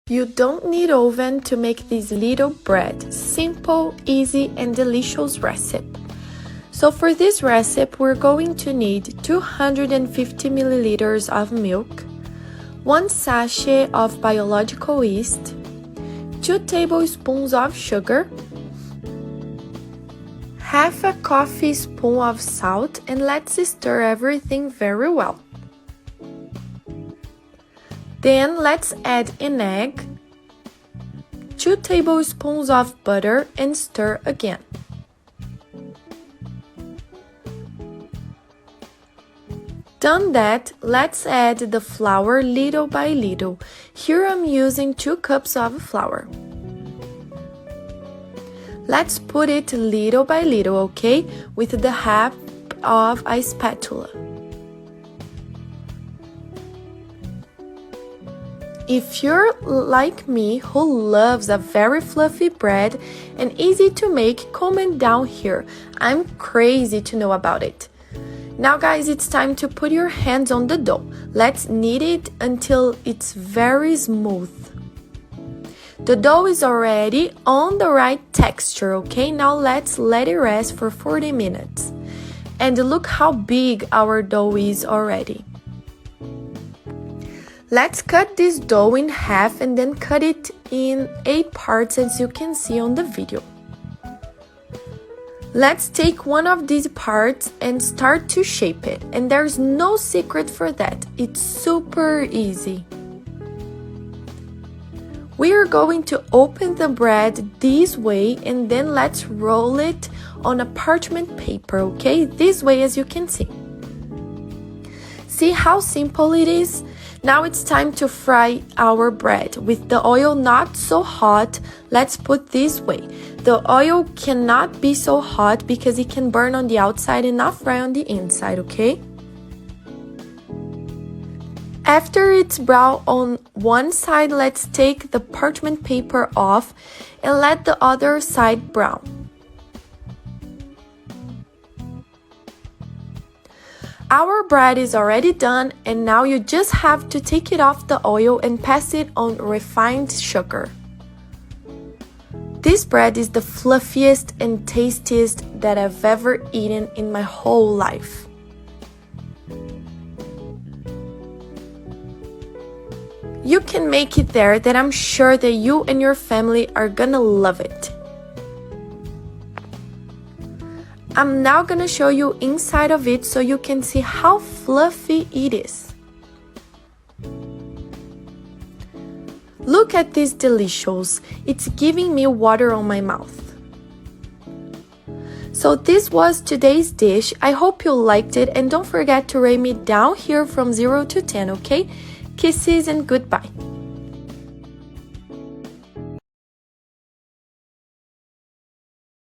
You don't need oven to make this little bread. Simple, easy, and delicious recipe. So for this recipe, we're going to need 250 milliliters of milk, 1 sachet of biological yeast, 2 tablespoons of sugar, half a coffee spoon of salt, and let's stir everything very well. Then let's add an egg, 2 tablespoons of butter, and stir again. Done that, let's add the flour little by little. Here I'm using 2 cups of flour. Let's put it little by little, okay, with the help of a spatula. If you're like me who loves a very fluffy bread and easy to make, comment down here. I'm crazy to know about it. Now guys, it's time to put your hands on the dough. Let's knead it until it's very smooth. The dough is already on the right texture, okay? Now let's let it rest for 40 minutes. And look how big our dough is already. Let's cut this dough in half and then cut it in 8 parts as you can see on the video. Let's take one of these parts and start to shape it. And there's no secret for that. It's super easy. We are going to open the bread this way and then let's roll it on a parchment paper, okay? This way as you can see. See how simple it is? Now it's time to fry our bread. With the oil not so hot, let's put this way. The oil cannot be so hot because it can burn on the outside and not fry on the inside, okay? After it's brown on one side, let's take the parchment paper off and let the other side brown. Our bread is already done and now you just have to take it off the oil and pass it on refined sugar. This bread is the fluffiest and tastiest that I've ever eaten in my whole life. You can make it there that I'm sure that you and your family are gonna love it. I'm now gonna show you inside of it so you can see how fluffy it is. Look at this delicious. It's giving me water on my mouth. So this was today's dish. I hope you liked it and don't forget to rate me down here from 0 to 10, okay? Kisses and goodbye.